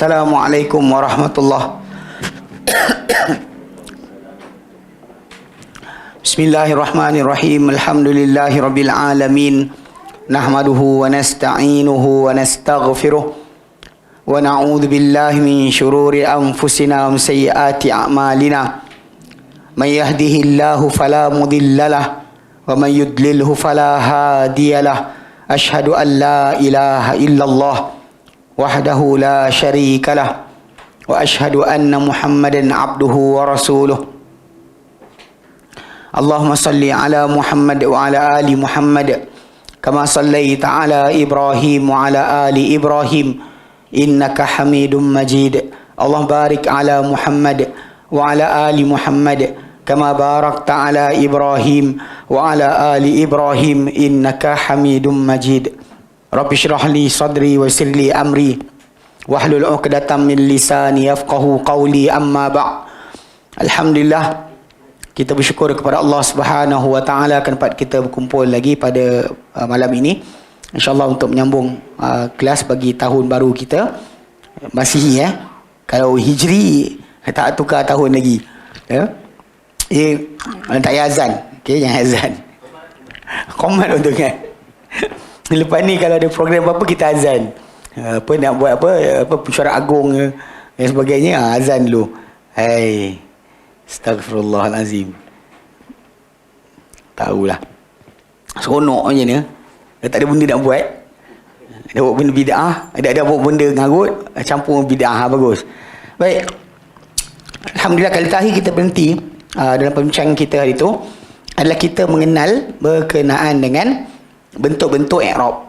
Assalamualaikum warahmatullahi. Bismillahirrahmanirrahim. Alhamdulillahi rabbil alamin. Nahmaduhu wa nasta'inuhu wa nastaghfiruh. Wa na'udzu billahi min shururi anfusina wa min sayyiati a'malina. May yahdihillahu fala mudhillalah wa may yudlilhu fala hadiyalah. Ashhadu an la ilaha illallah wahdahu la syarika lah wa ashhadu anna Muhammadan abduhu wa rasuluh. Allahumma salli ala Muhammad wa ala ali Muhammad kama sallaita ala Ibrahim wa ala ali Ibrahim innaka Hamidum Majid. Allahumma barik ala Muhammad wa ala ali Muhammad kama barakta ala Ibrahim wa ala ali Ibrahim innaka Hamidum Majid. Rabbi shrah li sadri wa yassir li amri wahlul 'uqdatam min lisani yafqahu qawli, amma ba'. Alhamdulillah, kita bersyukur kepada Allah Subhanahu wa taala akan dapat kita berkumpul lagi pada malam ini, insya-Allah untuk menyambung kelas bagi tahun baru kita. Masih kalau Hijri tak tukar tahun lagi. Tak payah azan. Okey, jangan azan. Komat untuk kan. Lepas ni kalau ada program apa kita azan. Apa nak buat apa pensyarah agung dan sebagainya, azan dulu. Hai. Astaghfirullahalazim. Tahulah. Seronok je ni. Tak ada benda nak buat. Ada buat benda bid'ah, ada buat benda ngarut, campur bid'ah, bagus. Baik. Alhamdulillah, kali terakhir kita berhenti dalam perbincangan kita hari itu adalah kita mengenal berkenaan dengan bentuk-bentuk i'rab.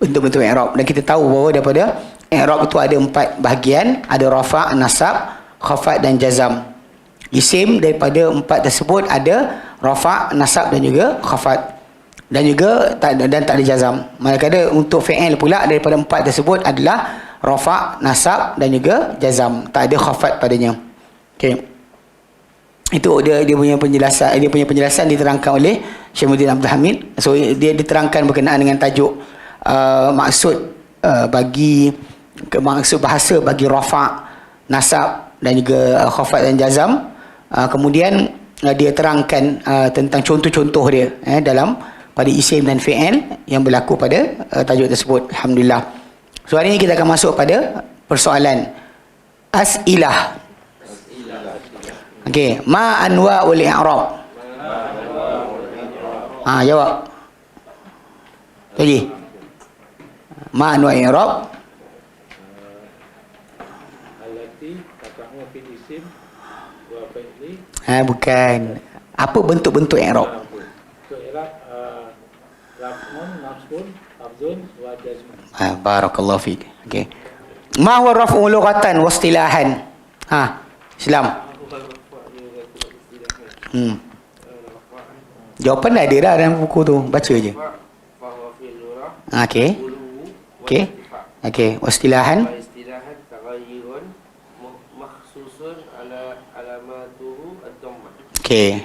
Bentuk-bentuk i'rab, dan kita tahu bahawa daripada i'rab itu ada 4 bahagian, ada rafa', nasab, khafad dan jazam. Isim daripada 4 tersebut ada rafa', nasab dan juga khafad, dan juga tak ada jazam. Manakala untuk fi'il pula daripada 4 tersebut adalah rafa', nasab dan juga jazam, tak ada khafad padanya. Okey. Itu dia punya penjelasan diterangkan oleh Syaikhul Abdul Hamid. So dia diterangkan berkenaan dengan tajuk maksud bagi maksud bahasa bagi rafa', nasab dan juga khafad dan jazam. Kemudian dia terangkan tentang contoh-contoh dia dalam pada isim dan fi'il yang berlaku pada tajuk tersebut. Alhamdulillah. So hari ini kita akan masuk pada persoalan as'ilah. Okey, ma anwa'ul i'rab? Jawab. Lagi. Ma anwa'ul i'rab? Allati taqa'u fil isim wa fi'li. Bukan. Apa bentuk-bentuk i'rab? Bentuk i'rab raf'un, nasbun, khafdun wa jazmun. Barakallahu fiik. Okey. Ma huwa raf'u lughatan wa istilahan? Islam. Jawapan dah ada dah dalam buku tu, baca je. Okey. Okey. Okey, istilahan. Istilahan taghayyurun makhsusun ala alamatuhu ad-dhammah. Okey.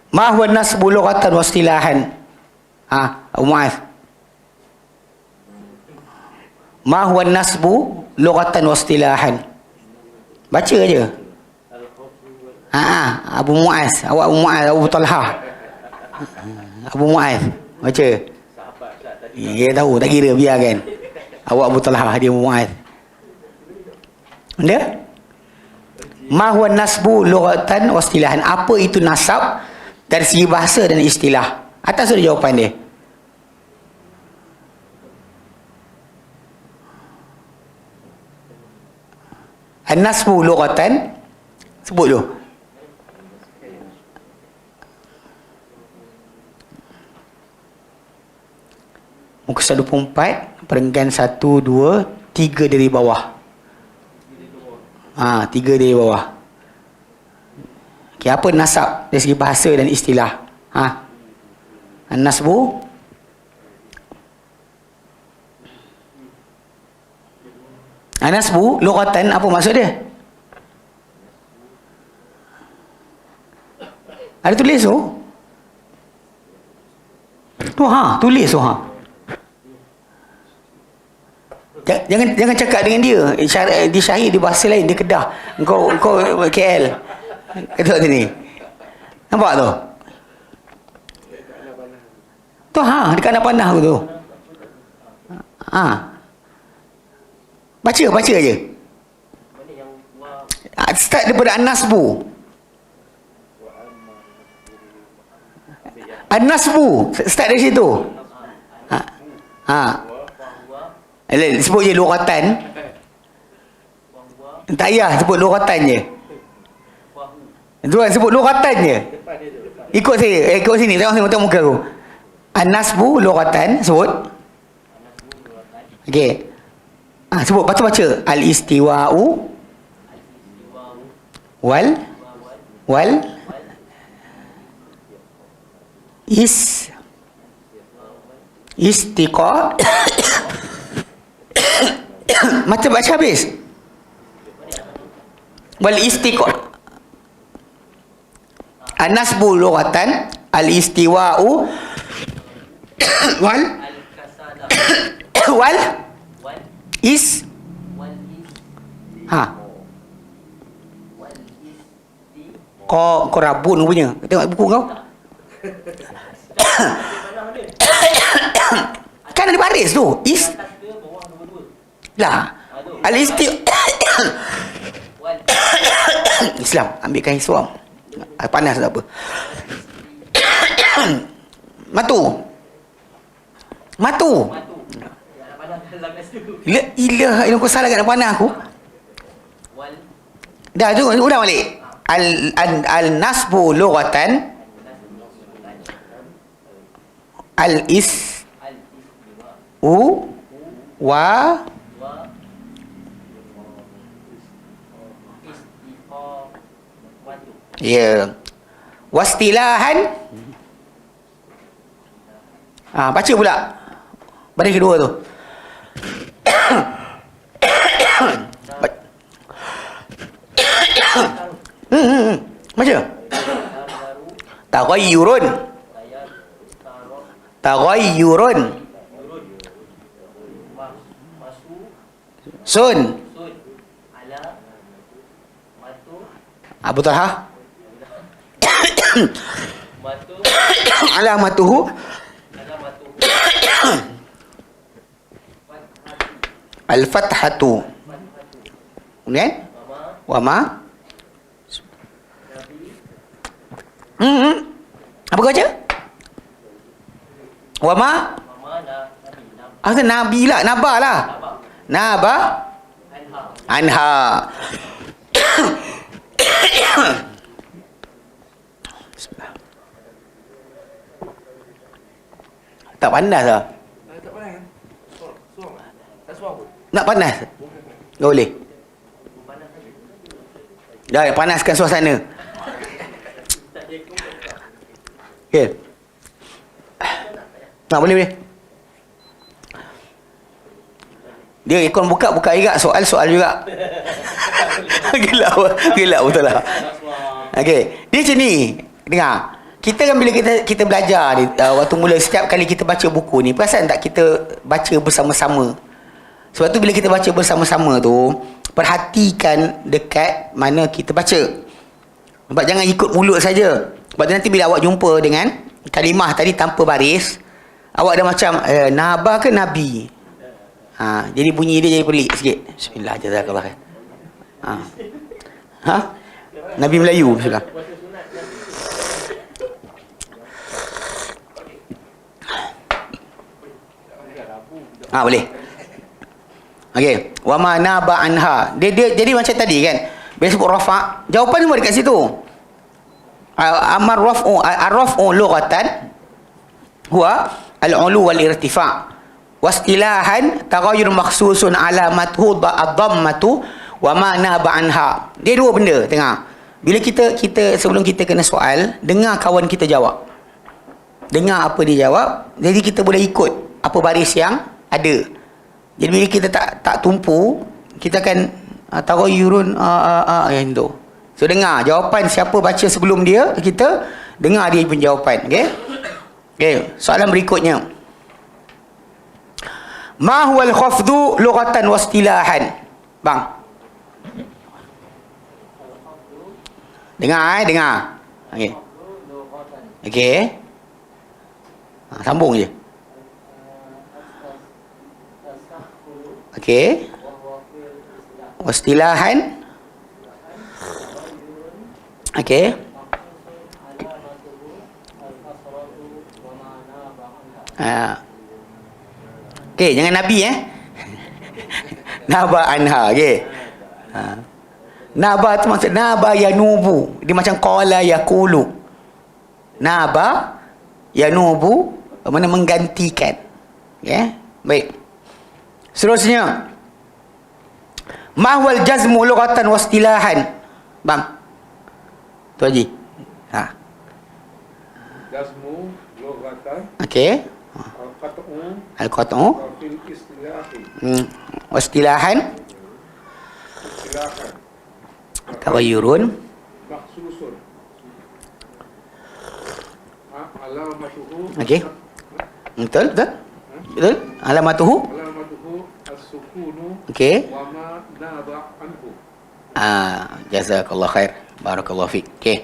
Ma huwa nasbu lughatan wa istilahan? Abu Muaz. Ma huwa nasbu lughatan wa istilahan? Baca aje. Abu Muaz, awak Abu Muaz, Abu Talha. Abu Muaz, baca. Dia tahu, tak kira, biarkan. Awak Abu Talha, dia Abu Muaz. Anda? Ma huwa nasbu lughatan wa istilahan? Apa itu nasab dari segi bahasa dan istilah? Atas sudah jawapan dia. An-nasbu lughatan, sebut dulu. Muka 124, perenggan 1, 2, 3 dari bawah. 3 dari bawah. Okey, apa nasab dari segi bahasa dan istilah? An-nasbu. An-nasbu lughatan, apa maksud dia? Ada tulis tu? Tulis tu Jangan cakap dengan dia. Dia Syahir, dia bahasa lain, dia Kedah. Engkau KL. Ketua sini. Nampak tu? Tu dekat anak panah aku tu. Baca je. Start daripada An-Nasbu. An-Nasbu. Start dari situ. Sebut je luratan. Tak payah sebut luratan je. Tuan sebut luratan je. Ikut saya. Ikut sini. Tengok muka aku. An-Nasbu luratan. Sebut. Okey. Sebut. Baca. Al-istiwa'u wal istiqa. Macam baca habis. Wal istiqa. An-nasbu lughatan, al-istiwa'u wal is kau rabun punya. Tengok buku kau. Kan ada baris tu. Lah. Islam. Ambilkan Islam. Panas tak apa. Matu. Ilah kau salah kat panah aku. Dah tu ulang balik. Al-nasbu lughatan wa wastilahan. Baca pula baris kedua tu. Baca. Taghayyurun. Sun. Betul alamatuhu al-fathatu. Kemudian wama apa kau baca? Wama Nabi lah. Naba lah. Naba Anha. Tak panas lah. Nak panas? Tak boleh. Dah panaskan suasana. Okay. Boleh. Dia ikon buka juga. Soal juga. Gelak betul lah. Okay. Dia macam ni. Dengar. Kita kan bila kita belajar ni, waktu mula setiap kali kita baca buku ni, perasan tak kita baca bersama-sama? Sebab tu bila kita baca bersama-sama tu, perhatikan dekat mana kita baca. Sebab jangan ikut mulut saja. Sebab nanti bila awak jumpa dengan kalimah tadi tanpa baris, awak dah macam Naba ke Nabi? Jadi bunyi dia jadi pelik sikit. Bismillah, jazakallah khair. Nabi Melayu. Bismillah. Boleh. Okey. Wa ma naba anha. Dia jadi macam tadi kan. Bila sebut rafa, jawapan semua dekat situ. Amar raf'u ar-raf'u lughatan huwa al-ulu wal irtifa'. Wastilahan taghayyur makhsusun alamathu ad-dhammatu wa ma naba anha. Dia dua benda, tengok. Bila kita sebelum kita kena soal, dengar kawan kita jawab. Dengar apa dia jawab, jadi kita boleh ikut apa baris yang ada. Jadi bila kita tak tumpu, kita akan taghayyurun yang tu. So dengar jawapan siapa baca sebelum dia, kita dengar dia punya jawapan. Okey. Soalan berikutnya. Ma huwal khafdu lughatan wa istilahan? Bang. Dengar dengar. Okey. Okey. Sambung je. Okey. Wastilahan. Okey. Okey, jangan Nabi Naba anha, okey. Naba tu maksud naba yanubu. Dia macam qala yaqulu. Naba yanubu mana menggantikan. Ya, baik. Seterusnya. Ma huwal jazmu lughatan wa istilahan? Bang. Tu Haji. Jazmu lughatan. Okey. Al-qat'u Fil istilahi. wa istilahan Istilahan. taghayyurun Makhsusun. Alamatuhu. okey betul betul betul alamatuhu Alamatuhu as-sukunu. okey Wa ma naba anhu. jazakallah khair barakallahu fik. Okey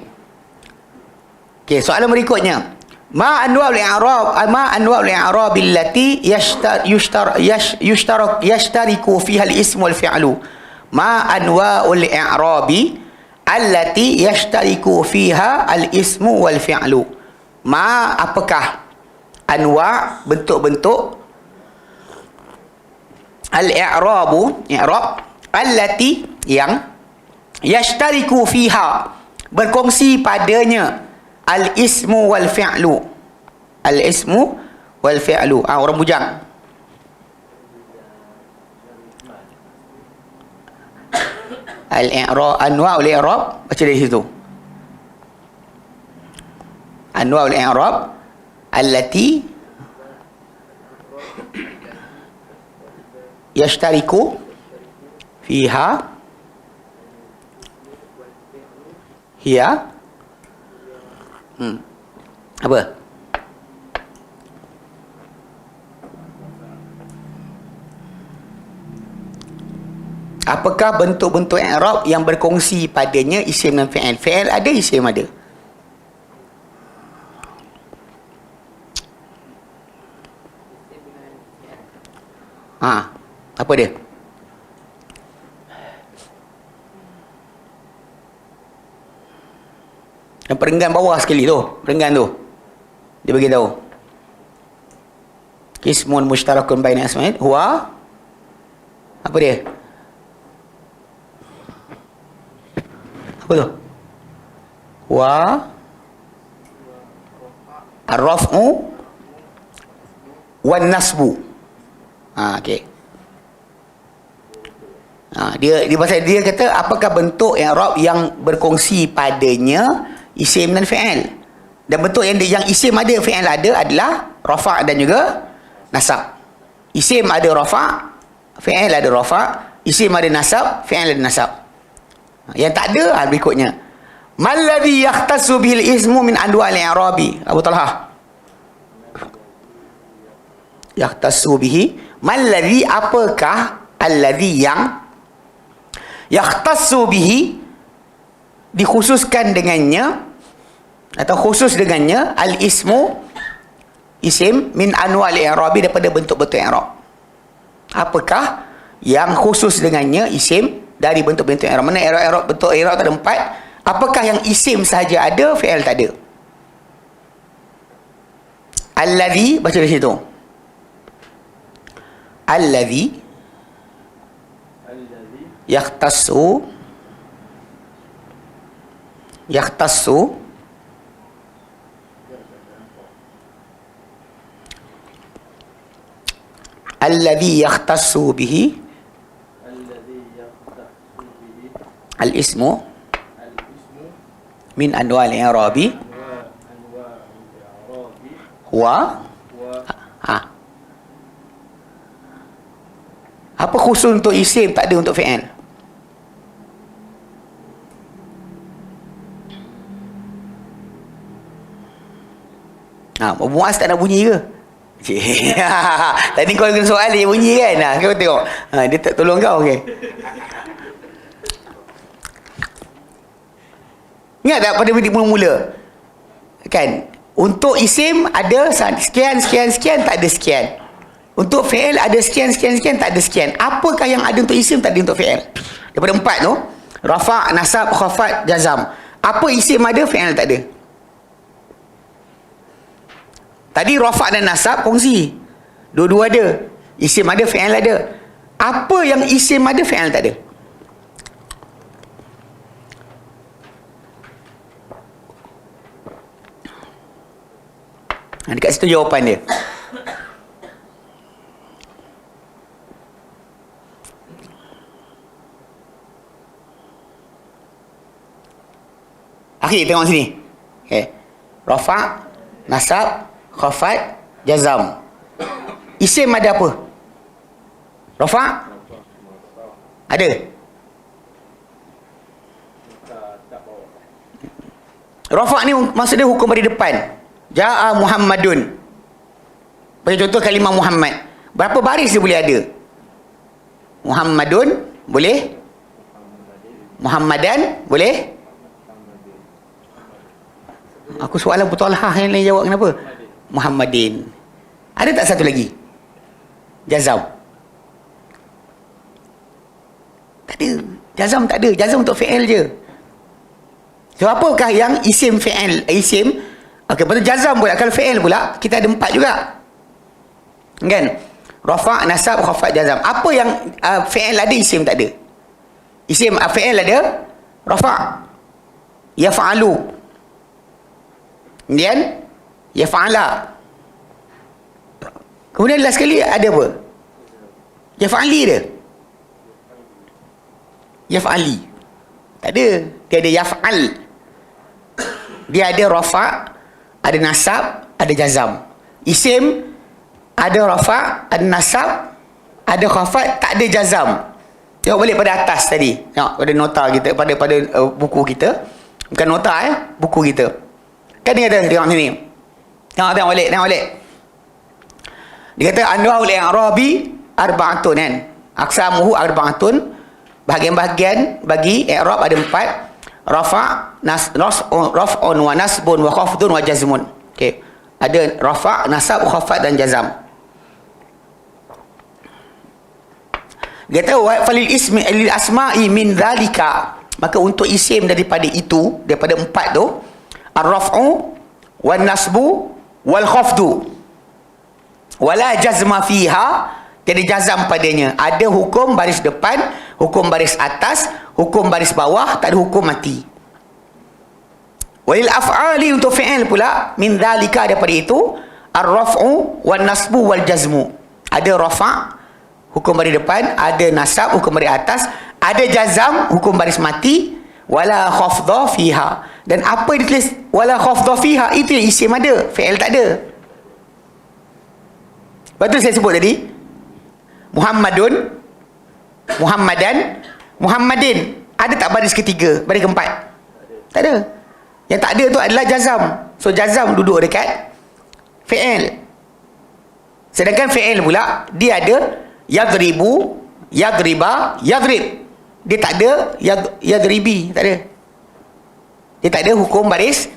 soalan berikutnya, ma anwa'ul i'rab allati yashtariku fiha al-ism wal fi'lu? Ma anwa'ul i'rabi allati yashtariku fiha al-ism wal fi'lu? Ma apakah anwa' bentuk-bentuk al-i'rabu i'rab allati yang yashtariku fiha berkongsi padanya al-ismu wal fi'lu. Al-ismu wal fi'lu. Orang bujang. Al-i'rab, anwa'ul i'rab, baca dari situ. Anwa'ul i'rab allati yashtariku fiha hiya apa? Apakah bentuk-bentuk i'rab yang berkongsi padanya isim dan fi'il? Fi'il ada, isim ada. Apa dia? Yang perenggan bawah sekali tu, perenggan tu. Dia bagi tahu. Ismun mushtarakun baina asma'in huwa apa dia? Apa tu? Wa ar-raf'u wan nasbu. Okey. Dia pasal dia kata apakah bentuk i'rab yang berkongsi padanya isim dan fi'il. Dan bentuk yang isim ada, fi'il ada adalah rafa' dan juga nasab. Isim ada rafa', fi'il ada rafa', isim ada nasab, fi'il ada nasab. Yang tak ada berikutnya. Malladhi yakhtassu bihil ismu min anwa'il i'rabi? Abu Talha. Yakhtassu bihi. Malladhi apakah alladhi yang yakhtassu bihi dikhususkan dengannya atau khusus dengannya al-ismu isim min anwa'il i'rabi daripada bentuk-bentuk i'rab. Apakah yang khusus dengannya isim dari bentuk-bentuk i'rab? Mana i'rab bentuk i'rab ada 4. Apakah yang isim sahaja ada, fi'il tak ada? Alladhi, baca dari situ. Alladhi yakhtassu alladhi yakhtassu bihi al-ismu min anwa'il i'rabi huwa apa khusus untuk isim tak ada untuk fi'il? Muaz tak nak bunyi ke? Cik. Tadi kau kena soal dia bunyi kan. Kau tengok. Dia tak tolong kau okey. Ingat tak pada titik mula-mula? Kan? Untuk isim ada sekian, tak ada sekian. Untuk fi'il ada sekian, tak ada sekian. Apakah yang ada untuk isim, tak ada untuk fi'il? Daripada 4 tu, rafa', nasab, khafat, jazam. Apa isim ada, fi'il tak ada. Tadi rafa' dan nasab kongsi. Dua-dua ada. Isim ada, fi'il ada. Apa yang isim ada, fi'il tak ada. Dekat situ jawapan dia. Akhir tengok sini. Okay. Rafa', nasab, khafat, jazam. Isim ada apa? Rafa'? Ada. Rafa' ni maksud dia hukum dari depan. Ja'a Muhammadun. Bagi contoh kalimah Muhammad. Berapa baris dia boleh ada? Muhammadun boleh? Muhammadan boleh? Aku soalan Putolhah yang lain jawab kenapa? Muhammadin. Ada tak satu lagi? Jazam. Tak ada. Jazam tak ada. Jazam untuk fi'il je. So apakah yang isim fi'il? Isim. Okey, pada jazam pula. Kalau fi'il pula, kita ada 4 juga. Kan? Rafa', nasab, khafat, jazam. Apa yang fi'il ada, isim tak ada? Isim fi'il ada, rafa'. Yaf'alu. Kemudian, yaf'ala. Kemudian last sekali ada apa? Yaf'ali dia. Yaf'ali. Tak ada. Dia ada yaf'al. Dia ada rafa', ada nasab, ada jazam. Isim ada rafa', ada nasab, ada khafat, tak ada jazam. Tengok balik pada atas tadi. Tengok pada nota kita, pada buku kita. Bukan nota buku kita. Kan dia kata, tengok sini. Tengok balik. Dia kata anwa'ul i'rabi arba'atun kan. Aqsamuhu arba'atun. Bahagian-bahagian bagi i'rab ada 4. Rafa', raf'un wa nasbun wa khafdun wa jazmun. Okey. Ada rafa', nasab, khafat dan jazam. Dia kata wa falil ismi lil asma'i min dhalika. Maka untuk isim daripada itu, daripada 4 tu, ar-raf'u wan nasbu wal khafdu. Wala jazma fiha, jadi jazam padanya. Ada hukum baris depan, hukum baris atas, hukum baris bawah, tak ada hukum mati. Walil af'ali untuk fi'il pula, min dhalika daripada itu, ar-raf'u wan nasbu wal jazmu. Ada rafa', hukum baris depan, ada nasab, hukum baris atas, ada jazam, hukum baris mati, wala khafdha fiha. Dan apa yang ditulis wala khafdha fiha, itu yang isim ada, fi'il tak ada. Betul saya sebut tadi. Muhammadun, Muhammadan, Muhammadin. Ada tak baris ketiga, baris keempat? Tak ada. Yang tak ada tu adalah jazam. So jazam duduk dekat fi'il. Sedangkan fi'il pula dia ada yadribu, yadriba, yadrib. Dia tak ada yadribi, tak ada. Dia tak ada hukum baris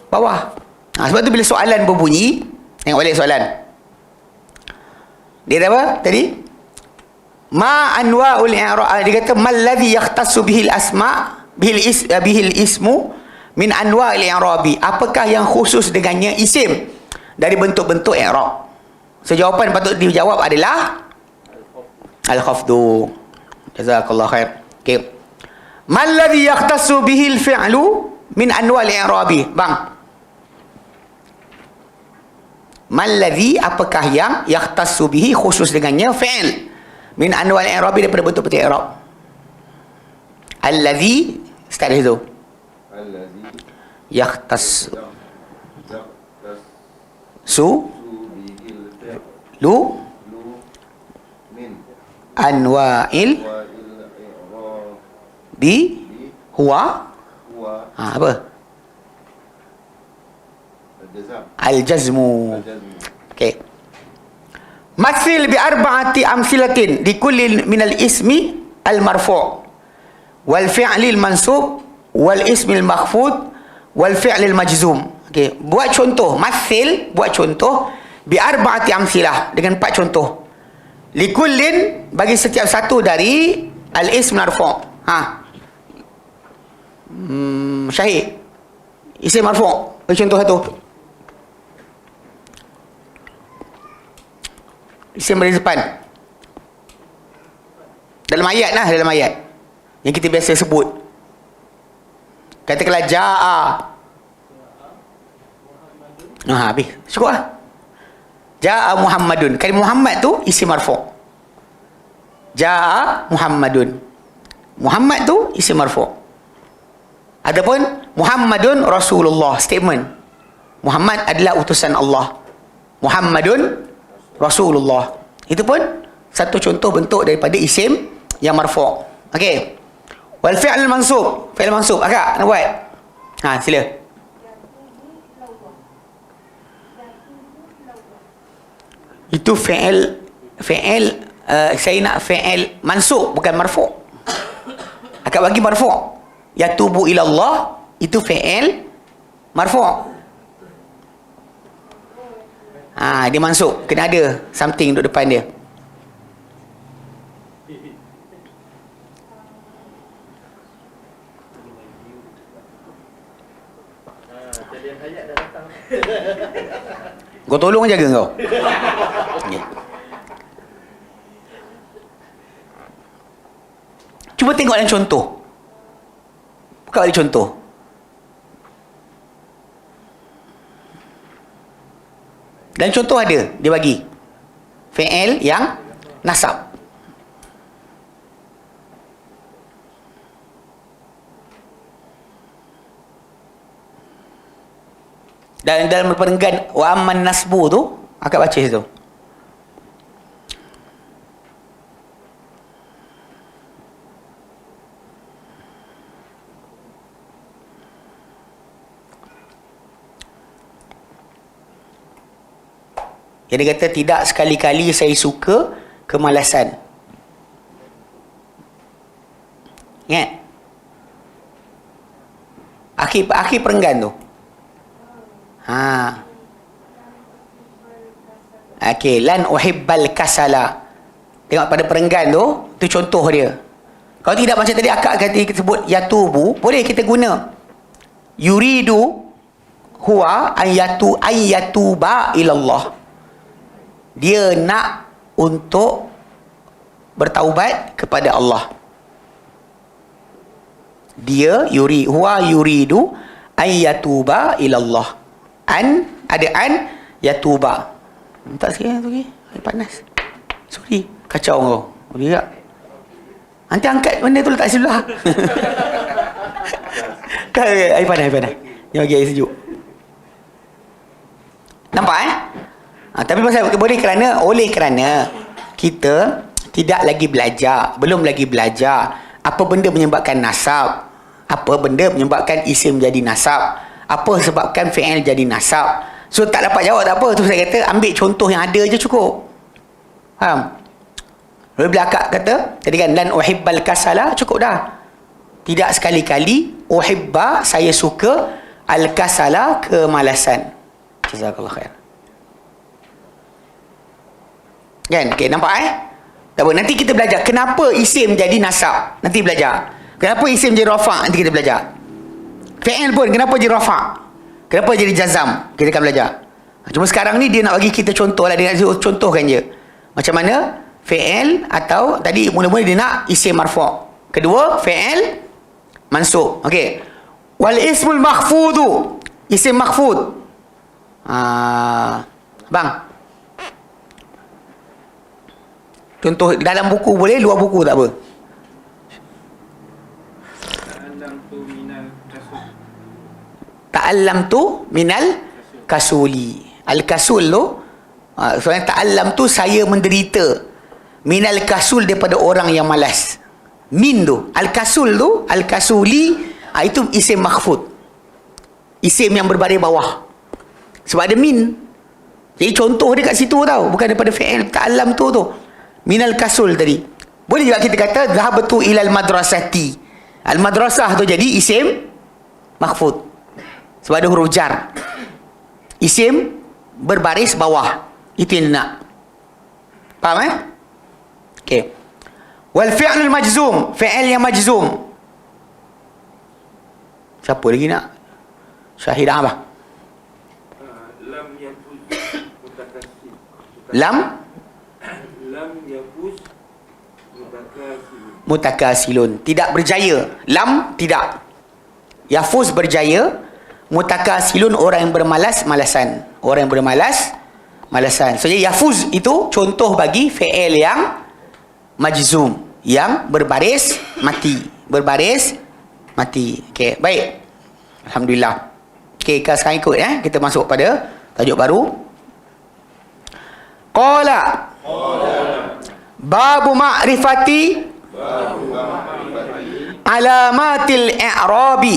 bawah. Sebab tu bila soalan berbunyi, tengok balik soalan. Dia kata apa tadi? Ma anwa'ul i'rab. Dia kata mal ladzi yakhtassu bihil asma bihil ismu min anwa'il i'rabi. Apakah yang khusus dengannya isim dari bentuk-bentuk i'rab? So jawapan patut dijawab adalah al-khafdu. Jazakallahu khair. Okey. Mal ladzi yakhtassu bihil fi'lu min anwa'il i'rabi. Bang. Malladhi, apakah yang yakhtassu bihi, khusus dengannya fi'il min anwal i'rabi, daripada bentuk-bentuk i'rab. Alladhi, start dari situ. Alladhi yakhtassu lu min anwa'il bi huwa apa? Al-jazmu. Okey. Mathil bi arba'ati amsilatin di kulli min al-ismi al-marfu' wal fi'li al-mansub wal ismi al-makhfud wal fi'li al-majzum. Okey, buat contoh, mathil, buat contoh bi arba'ati amsilah dengan 4 contoh. Li kullin, bagi setiap satu dari al-ism marfu'. Syahid. Isim marfu'. Bagi contoh satu. Isim dari depan. Dalam ayat lah, dalam ayat yang kita biasa sebut. Katakanlah ja'a. Habis. Cukup lah. Ja'a Muhammadun. Kali Muhammad tu isim marfu'. Ja'a Muhammadun. Muhammad tu isim marfu'. Adapun Muhammadun Rasulullah, statement. Muhammad adalah utusan Allah. Muhammadun Rasulullah. Itu pun satu contoh bentuk daripada isim yang marfu'. Okey. Wal fi'l mansub. Fi'l mansub. Akak nak buat? Sila. Itu fi'il saya nak fi'il mansub bukan marfu'. Akak bagi marfu'. Yatubu ila Allah itu fi'il marfu'. Dia mansub, kena ada something duduk depan dia. Kau tolong jaga kau. Okay. Cuba tengok dalam contoh. Buka balik contoh. Dan contoh ada, dia bagi fi'il yang nasab. Dan dalam perenggan wa amman nasbu tu, akak baca situ. Jadi dia kata tidak sekali-kali saya suka kemalasan. Ingat? Akhir perenggan tu. Okey, lan uhibbal kasala. Tengok pada perenggan tu contoh dia. Kalau tidak macam tadi akak kata kita sebut yatubu, boleh kita guna yuridu huwa ayyatuba ilallah. Dia nak untuk bertaubat kepada Allah. Dia huwa yuridu ayyatuba ilallah. Ada yatuba. Minta sikit lagi. Air panas. Sorry, kacau kau. Boleh tak? Nanti angkat benda tu letak sebelah. Air panas. Dia bagi air sejuk. Nampak tapi pasal oleh kerana kita tidak lagi belajar, belum lagi belajar apa benda menyebabkan nasab, apa benda menyebabkan isim jadi nasab, apa sebabkan fi'il jadi nasab. So tak dapat jawab tak apa, tu saya kata ambil contoh yang ada je cukup. Faham? Bila akak kata tadi kan lan uhibbal kasala, cukup dah. Tidak sekali-kali uhibba, saya suka, al kasala, kemalasan. Jazakallah khair. Kan? Okay, nampak tak apa, nanti kita belajar kenapa isim jadi nasab. Nanti belajar. Kenapa isim jadi rafa', nanti kita belajar. Fi'il pun kenapa jadi rafa', kenapa jadi jazam, kita akan belajar. Cuma sekarang ni dia nak bagi kita contoh lah, dia nak contohkan je macam mana fi'il, atau tadi mula-mula dia nak isim marfu', kedua fi'il mansub. Okey, wal ismul makhfudu, isim makhfud. Bang, contoh dalam buku boleh, luar buku tak apa. Ta'allamtu minal kasuli. Al-kasul tu, soalnya ta'allam tu saya menderita. Minal kasul daripada orang yang malas. Min tu, al-kasul tu, al-kasuli, itu isim makhfud. Isim yang berbaris bawah. Sebab ada min. Jadi contoh dia kat situ tau, bukan daripada fi'il ta'allam tu. Minal kasul tadi. Boleh juga kita kata dhahabtu ilal madrasati. Al madrasah tu jadi isim makhfud. Sebab ada huruf jar. Isim berbaris bawah. Itu yang dia nak. Faham Okey. Wal fi'lul majzum, fi'il yang majzum. Siapa lagi nak? Syahidah apa? Lam yafuz mutakassim. Lam Yafuz mutakassim. mutakasilun. Tidak berjaya. Lam tidak. Yafuz berjaya. Mutakasilun orang yang bermalas-malasan. Orang yang bermalas-malasan. So, jadi yafuz itu contoh bagi fi'il yang majzum. Yang berbaris mati. Berbaris mati. Okey, baik. Alhamdulillah. Okey, sekarang ikut kita masuk pada tajuk baru. Qala babu ma'rifati alamatil i'rabi.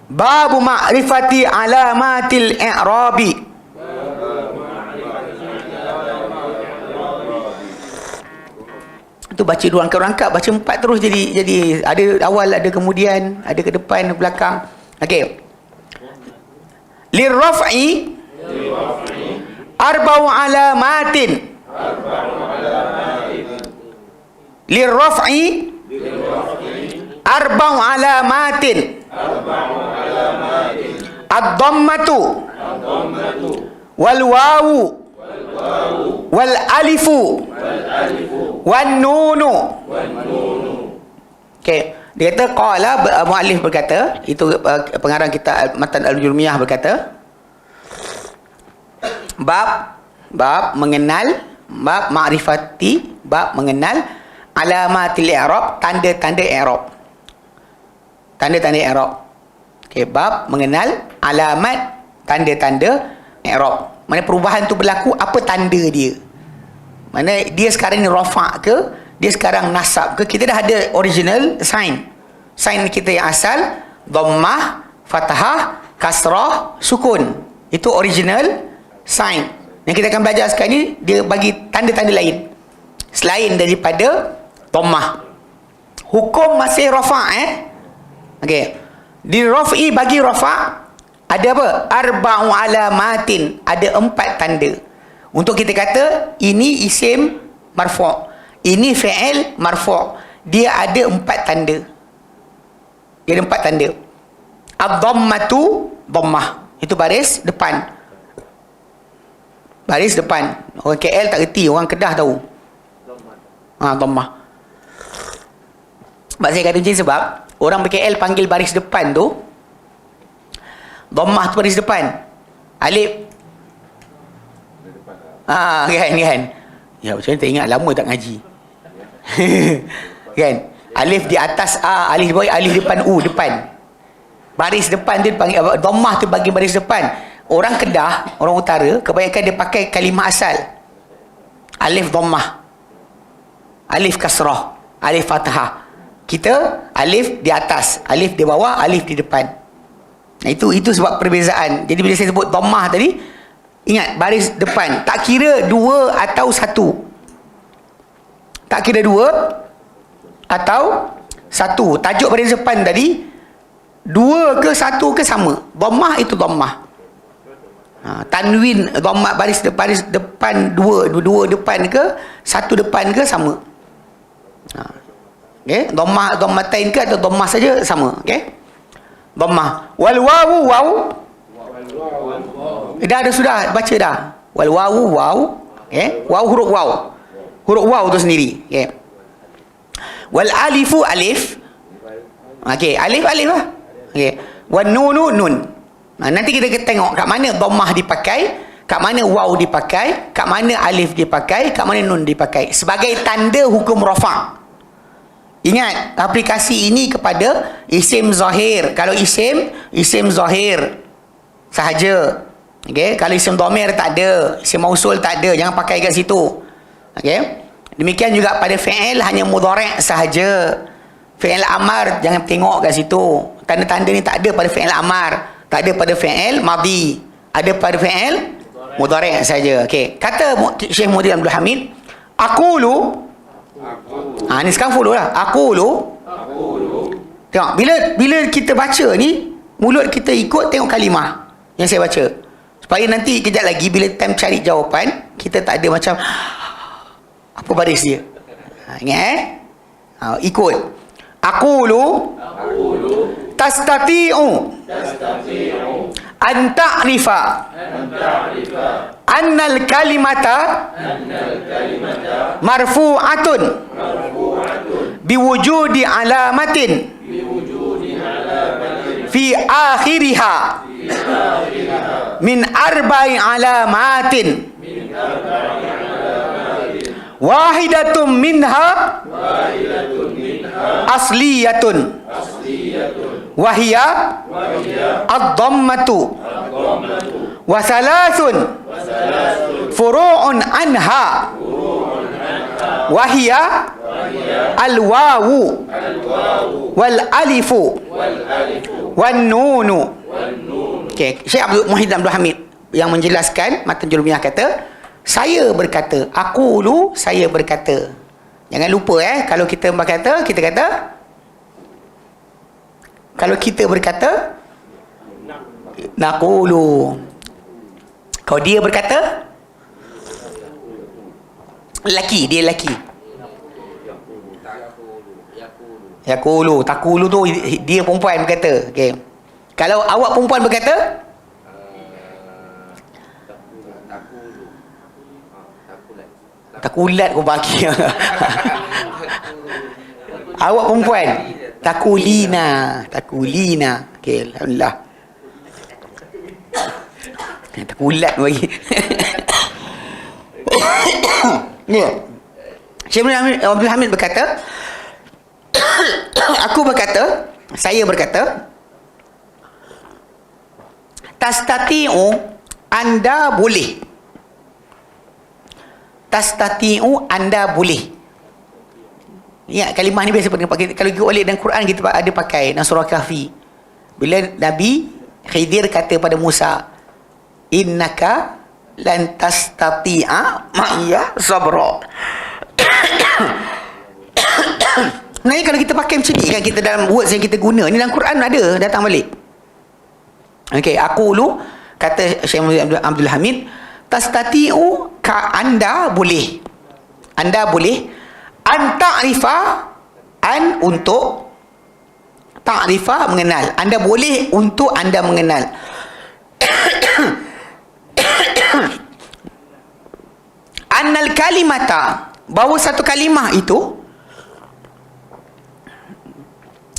Babu ma'rifati alamatil i'rabi. Tu baca dua rangkap-rangkap, baca 4 terus jadi ada awal, ada kemudian, ada ke depan, ke belakang. Okey. Lirraf'i arba'u alamatin. Lirraf'i arba'u alamatin. Ad-dhammatu wal wawu wal alifu wan nunu. Okey, dia kata qala muallif berkata, itu pengarang kita Matan Al-Jurmiyah berkata, bab mengenal, bab ma'rifati, bab mengenal alamatil i'rab, tanda-tanda i'rab. Tanda-tanda i'rab. Okey, bab mengenal alamat, tanda-tanda i'rab. Mana perubahan tu berlaku, apa tanda dia? Mana dia sekarang ni rafa' ke, dia sekarang nasab ke? Kita dah ada original sign. Sign kita yang asal dhammah, fathah, kasrah, sukun. Itu original sign. Yang kita akan belajar sekarang ni, dia bagi tanda-tanda lain selain daripada dhammah. Hukum masih rafa'. Okey. Di raf'i bagi rafa' ada apa? Arba'u alamatin. Ada 4 tanda. Untuk kita kata ini isim marfu', ini fi'il marfu', dia ada 4 tanda. Dia ada 4 tanda. Ad-dhammatu, dhammah. Itu baris depan. Baris depan. Orang KL tak reti, orang Kedah tahu. Dhammah. Sebab saya kata macam ni sebab orang KL panggil baris depan tu, dhammah tu baris depan. Alif. Kan. Ya, macam mana tak ingat, lama tak ngaji. Kan? Alif di atas A, alif di bawah, alif depan U, depan. Baris depan tu dipanggil dhammah, tu bagi baris depan. Orang Kedah, orang utara, kebanyakan dia pakai kalimah asal. Alif dhammah, alif kasrah, alif fathah. Kita alif di atas, alif di bawah, alif di depan. Nah, itu sebab perbezaan. Jadi bila saya sebut dhammah tadi, ingat baris depan, tak kira 2 atau 1. Tak kira 2 atau 1. Tajuk baris depan tadi 2 ke 1 ke sama. Dhammah itu dhammah. Tanwin dhammah baris depan 2 depan ke 1 depan ke sama. Okey, dhammatain ke atau dhammah saja sama. Okey. Dhammah. Wal wawu waw. Dah sudah baca dah. Wal wawu waw. Okey. Waw huruf waw. Huruf waw tu sendiri. Okey. Wal alifu alif. Okey, alif lah. Okey. Wan nunu nun. Nanti kita tengok kat mana dhammah dipakai, kat mana waw dipakai, kat mana alif dipakai, kat mana nun dipakai sebagai tanda hukum rafa'. Ingat, aplikasi ini kepada isim zahir. Kalau isim zahir sahaja. Okey, kalau isim dhamir tak ada, isim mausul tak ada, jangan pakai kat situ. Okey. Demikian juga pada fi'il hanya mudhari' sahaja. Fi'il amar jangan tengok kat situ. Tanda-tanda ni tak ada pada fi'il amar, tak ada pada fi'il madhi. ada pada fi'il mudhari' saja. Okey, kata Syekh Muhyiddin Abdul Hamid, aqulu. Ni sekarang follow lah. Aqulu. Tengok, bila kita baca ni, mulut kita ikut tengok kalimah yang saya baca. Supaya nanti kejap lagi bila time cari jawapan, kita tak ada macam apa baris dia. Ingat ikut. Aqulu tastati'u an ta'rifa annal kalimata marfu'atun biwujudi alamatin fi akhiriha min arba'i alamatin wahidatun minha asliyatun wahia ad-dhammatu wa thalathun furu'un anha wahia al-wawu wal alifu wan nunu. Okey, Syekh Muhyiddin Abdul Hamid yang menjelaskan matan Jurumiyah kata, saya berkata, aqulu, saya berkata. Jangan lupa kalau kita berkata, kita kata, kalau kita berkata naqulu. Kalau dia berkata, lelaki, dia lelaki. Yaqulu, taqulu tu dia perempuan berkata. Okey. Kalau awak perempuan berkata, takulat kau bagi. Awak perempuan, takulina. Okey, alhamdulillah. Takulat bagi. Ni. Syekh Abdul Hamid berkata, aku berkata, saya berkata, tastati'u, anda boleh. Tastati'u, anda boleh. Ya, kalimah ni biasa pakai. Kalau kita balik dalam Quran, kita ada pakai dalam surah Kahfi. Bila Nabi Khidir kata pada Musa, innaka lan tastati'a ma'iya sabra. Sebenarnya kalau kita pakai macam ni kan, kita dalam words yang kita guna ni dalam Quran ada datang balik. Okey, aqulu, kata Syekh Abdul Hamid, tastati'u, anda boleh. Anda boleh an ta'rifa, an untuk, ta'rifa mengenal. Anda boleh untuk anda mengenal. Annal kalimata, bahawa satu kalimah itu,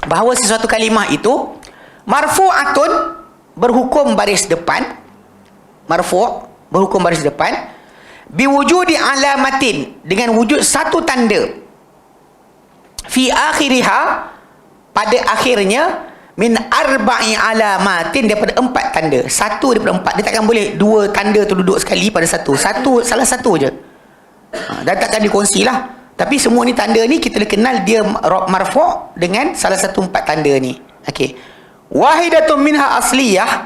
bahawa sesuatu kalimah itu marfu'atun, berhukum baris depan, marfu' berhukum baris depan, biwujudi alamatin, dengan wujud satu tanda, fi akhiriha, pada akhirnya, min arba'i alamatin, daripada 4 tanda. Satu daripada 4. Dia takkan boleh 2 tanda tu duduk sekali pada satu. Salah satu je. Dan takkan dikongsi lah. Tapi semua ni tanda ni kita kenal dia marfu' dengan salah satu 4 tanda ni. Okey. Wahidatun minha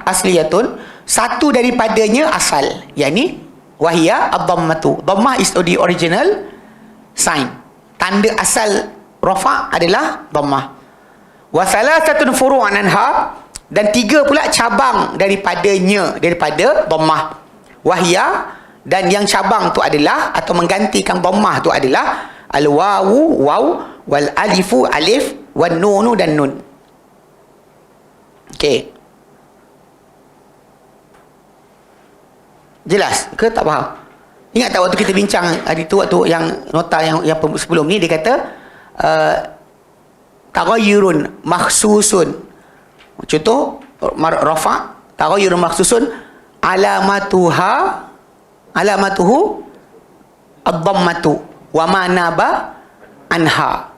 asliyatun, satu daripadanya asal, yakni wahia ad-dhammatu. Dhammah is the original sign. Tanda asal rafa' adalah dhammah. Wa thalathatun furu'an anha, dan 3 pula cabang daripadanya, daripada dhammah. Wahia, dan yang cabang tu adalah, atau menggantikan dhammah tu adalah al-wawu, waw, wal alifu, alif, wan nunu, dan nun. Okey. Jelas ke tak faham? Ingat tak waktu kita bincang hari tu, waktu yang nota yang sebelum ni, dia kata taghayyurun makhsusun. Contoh rafa', taghayyurun makhsusun, alamatuhu ad-dhammatu wa ma naba anha.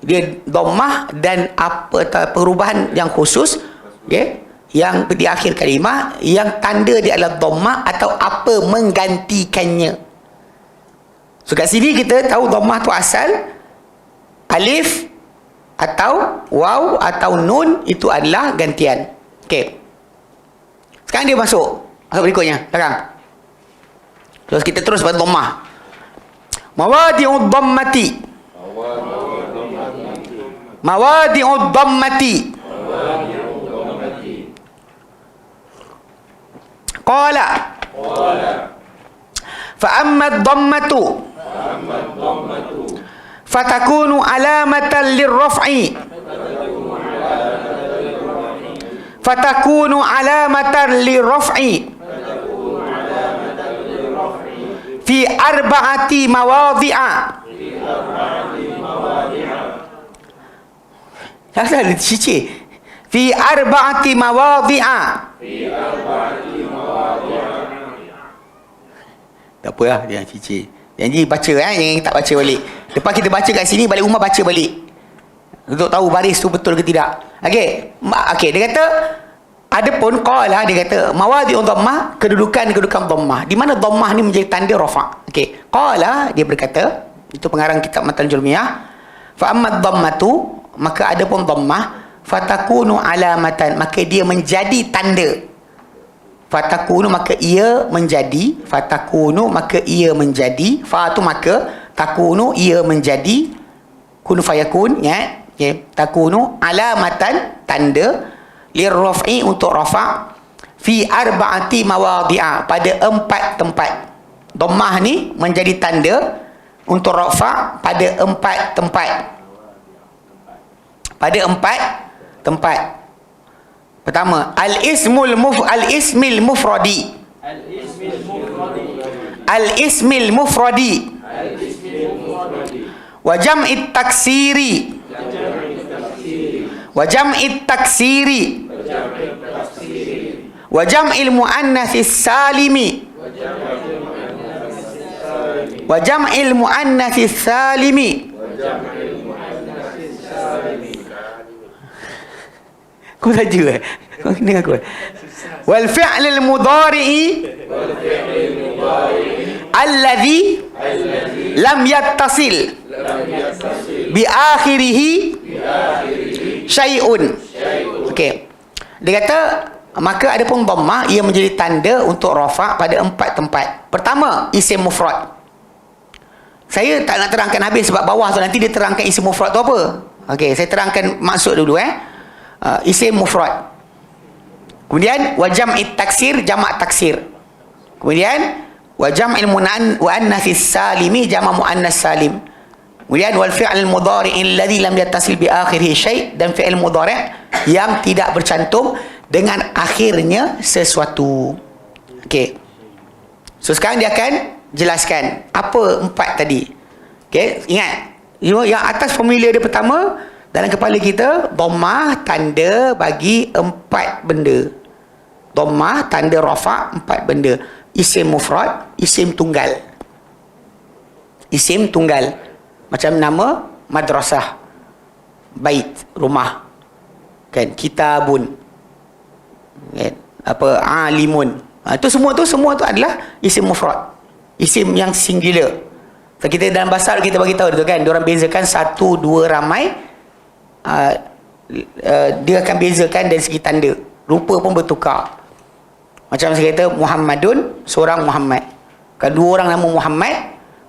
Dia dhammah dan apa perubahan yang khusus, okey, yang di akhir kalimah, yang tanda dia adalah dhammah atau apa menggantikannya. So kat sini kita tahu dhammah tu asal, alif atau waw atau nun itu adalah gantian. Okey. Sekarang dia masuk. Masuk berikutnya, belakang. Terus kita terus pada dhammah. Mawadi'ud dhammati. Mawadi'ud dhammati. Qala. Fa amma ad-dhammatu fatakunu alamatan lirraf'i. Fatakunu alamatan lirraf'i fi arba'ati mawadhi'a. Asal dicicir. Fi arba'ati mawadhi'a. Tak apa lah, dia cicir. Janji baca jangan tak baca balik. Lepas kita baca kat sini, balik rumah baca balik. Untuk tahu baris tu betul ke tidak. Okey. Okey, dia kata adapun qala, dia kata mawadi'ud dhammah, kedudukan dhammah. Di mana dhammah ni menjadi tanda rafa'. Okey. Qala, dia berkata, itu pengarang kitab Matan Jurmiyah, fa amma dhammatu, maka adapun dhammah, fatakunu alamatan, maka dia menjadi tanda. Fatakunu, maka ia menjadi. Fatakunu, maka ia menjadi. Fa tu maka, takunu, ia menjadi. Kun fayakun, ya. Okay. Takunu alamatan, tanda, lirraf'i, untuk rafa', fi arba'ati mawadhi'a, pada 4 tempat. Dhammah ni menjadi tanda untuk rafa' pada 4 tempat. Pada 4 tempat. Pertama, al-ismil mufradi. Al-ismil mufradi. Wa jam'it taksiri. Wa jam'it taksiri. Wa jam'il muannatsis salimi. Wa jam'il muannatsis salimi. Kau saja kau dengar aku. Wal fi'lil mudhari'i alladhi lam yattasil bi akhirih syai'un. Okey. Dia kata maka adapun dhammah ia menjadi tanda untuk rafa' pada 4 tempat. Pertama, isim mufrad. Saya tak nak terangkan habis sebab bawah tu nanti dia terangkan isim mufrad tu apa. Okey, saya terangkan maksud dulu isim mufrad. Kemudian wa jam'it taksir, jamak taksir. Kemudian wa jam'il muannatsis salimi, jamak muannas salim. Kemudian wal fi'l mudhari' alladhi lam yattasil bi akhirih syai', dan fi'il mudhari' yang tidak bercantum dengan akhirnya sesuatu. Okey. So sekarang dia akan jelaskan apa 4 tadi. Okey, ingat. Yang atas formula dia pertama, dalam kepala kita, dhammah tanda bagi 4 benda. Dhammah tanda rafa' 4 benda. Isim mufrad, isim tunggal. Isim tunggal. Macam nama madrasah, bait, rumah. Kan, kitabun. Kan, apa, alimun. Itu semua tu adalah isim mufrad. Isim yang singular. So, kita dalam bahasa Arab kita bagi tahu tu kan, diorang bezakan 1, 2, ramai. Dia akan bezakan dari segi tanda, rupa pun bertukar. Macam saya kata Muhammadun, seorang Muhammad. Kalau 2 orang nama Muhammad,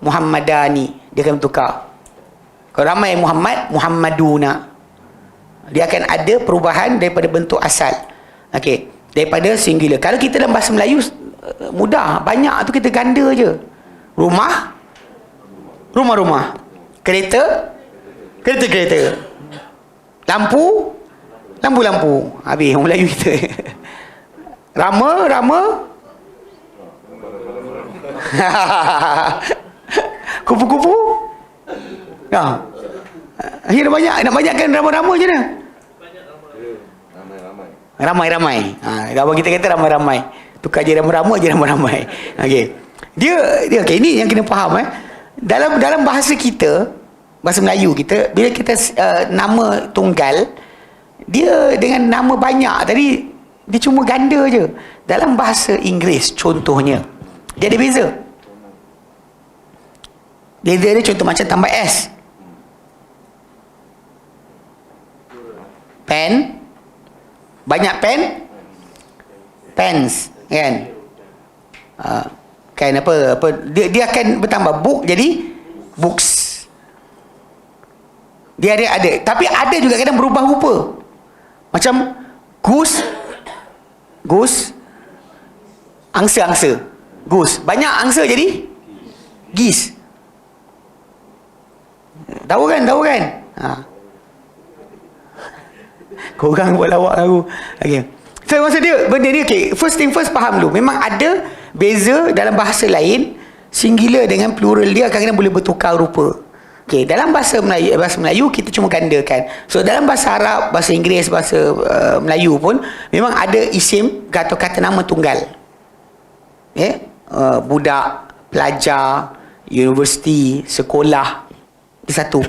Muhammadani, dia akan bertukar. Kalau ramai Muhammad, Muhammaduna, dia akan ada perubahan daripada bentuk asal. Okey, daripada singular. Kalau kita dalam bahasa Melayu mudah, banyak tu kita ganda je. Rumah, rumah-rumah. Kereta, kereta-kereta. Lampu, lampu-lampu. Habis orang Melayu kita. Rama, rama. Kupu-kupu. Ya. Akhirnya banyak. Nak banyakkan rama-rama je dah. Ramai-ramai. Kalau kita kata ramai-ramai. Tukar je rama-rama je ramai-ramai. Okey. Dia okey, ini yang kena faham Dalam bahasa kita, bahasa Melayu kita, bila kita nama tunggal, dia dengan nama banyak tadi, dia cuma ganda je. Dalam bahasa Inggeris contohnya, dia ada beza. Beza dia contoh macam tambah S. Pen, banyak pen, pens, kan? kan apa dia akan bertambah. Book jadi books. Dia ada. Tapi ada juga kadang berubah rupa. Macam goose, angsa. Goose. Banyak angsa jadi geese. Tahu kan? Korang buat lawak aku. Okay. So maksud dia, benda ni first thing first, faham dulu. Memang ada beza dalam bahasa lain. Singular dengan plural dia kadang-kadang boleh bertukar rupa. Okay, dalam bahasa Melayu kita cuma gandakan. So dalam bahasa Arab, bahasa Inggeris, bahasa Melayu pun memang ada isim atau kata nama tunggal. Budak, pelajar, universiti, sekolah, itu satu.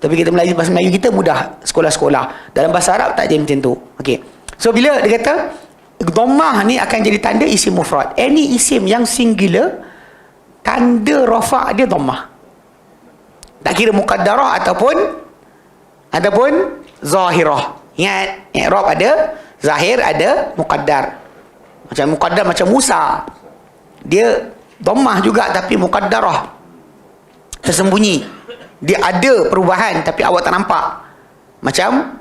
Tapi kita bahasa Melayu kita mudah, sekolah-sekolah. Dalam bahasa Arab tak jadi macam tu. Okey. So bila dia kata dhammah ni akan jadi tanda isim mufrad. Any isim yang singular, tanda rafa' dia dhammah. Tak kira muqaddarah ataupun zahirah. Ingat, i'rab ada zahir, ada muqaddar. Macam muqaddar macam Musa. Dia dhammah juga tapi muqaddarah. Tersembunyi. Dia ada perubahan tapi awak tak nampak. Macam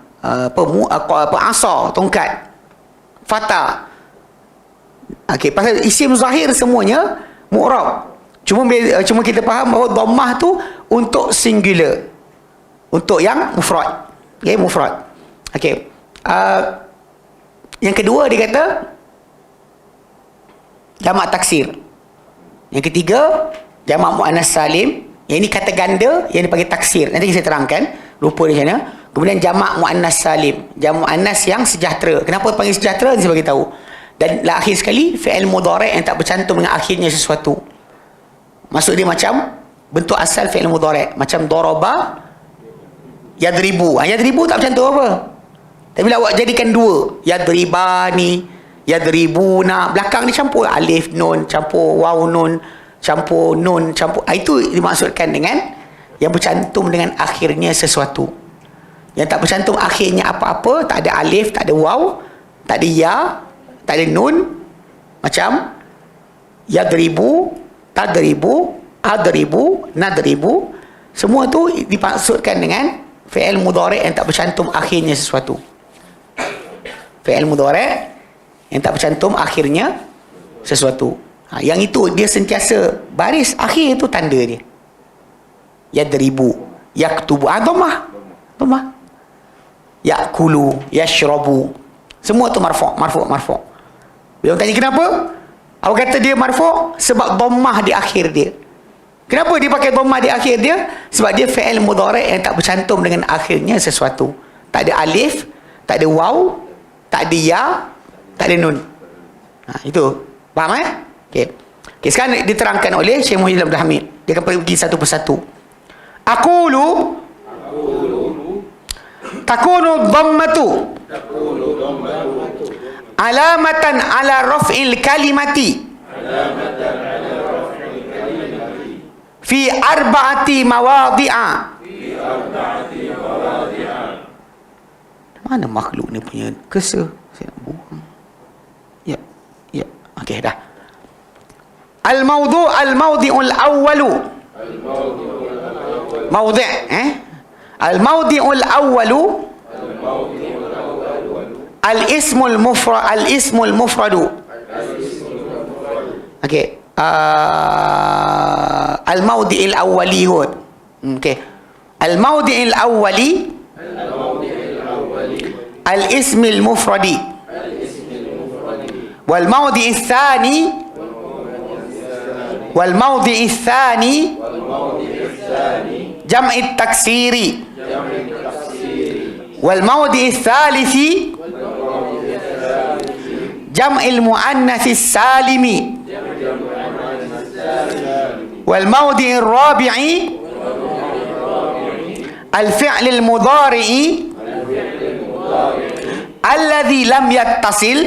asa, tongkat, fata. Okey, pasal isim zahir semuanya mu'rab. Cuma kita faham bahawa dhammah tu untuk singular, untuk yang mufrad. Okey, mufrad. Okey. Yang kedua dia kata jamak taksir. Yang ketiga jamak muannas salim. Yang ini kata ganda yang dipanggil taksir. Nanti saya terangkan rupa di sana. Kemudian jamak muannas salim, jamak muannas yang sejahtera. Kenapa panggil sejahtera? Saya bagi tahu. Dan akhir sekali fi'il mudhari' yang tak bercantum dengan akhirnya sesuatu. Maksud dia macam bentuk asal fi'il mudhari', macam daraba yadribu. Yadribu tak bercantum apa. Tapi bila awak jadikan dua, yadribani, yadribuna, belakang ni campur alif nun, campur waw nun, campur nun, campur, itu dimaksudkan dengan yang bercantum dengan akhirnya sesuatu. Yang tak bercantum akhirnya apa-apa, tak ada alif, tak ada waw, tak ada ya, tak ada nun, macam yadribu, tadribu, adribu, nadribu, semua tu dimaksudkan dengan fi'il mudhari' yang tak bercantum akhirnya sesuatu. Fi'il mudhari' yang tak bercantum akhirnya sesuatu. Yang itu dia sentiasa baris akhir tu tanda dia. Yadribu, yaktubu, dhammah. Yakulu, yashrabu. Semua tu marfu'. Bila orang tanya kenapa? Awak kata dia marfu' sebab dhammah di akhir dia. Kenapa dia pakai dhammah di akhir dia? Sebab dia fi'il mudhari' yang tak bercantum dengan akhirnya sesuatu. Tak ada alif, tak ada waw, tak ada ya, tak ada nun. Itu. Faham Okey. Sekarang diterangkan oleh Syekh Muhyiddin Abdul Hamid. Dia akan pergi satu persatu. Aqulu takunu dhammatu alamatan ala raf'il kalimati fi arba'ati mawadhi'a. Mana makhluk ni punya kesa? Saya nak buang. Ya. Okey, dah. Al-mawdi'ul awwalu. Mawdi', Al-mawdi'ul awwalu. Al-ismul mufradu. Okey. Al-mawdi'il awwali hud. Okey. Al-mawdi'il awwali. Al-ismil mufradi. Wal-mawdi'il thani. والموضع الثاني جمع التكسير والموضع الثالث جمع المؤنث السالم والموضع الرابع الفعل المضارع الذي لم يتصل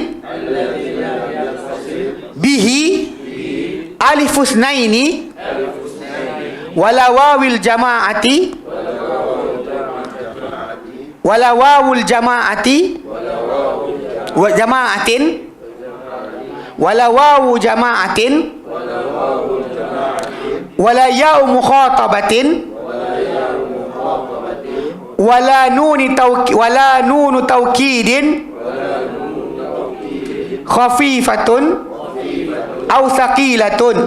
به ألف اثنين ولا واو الجماعة ولا واو الجماعة وجماعة ولا واو جماعة wala ya'u mukhatabatin wala nunu taukidin khafifatun aw thaqilatun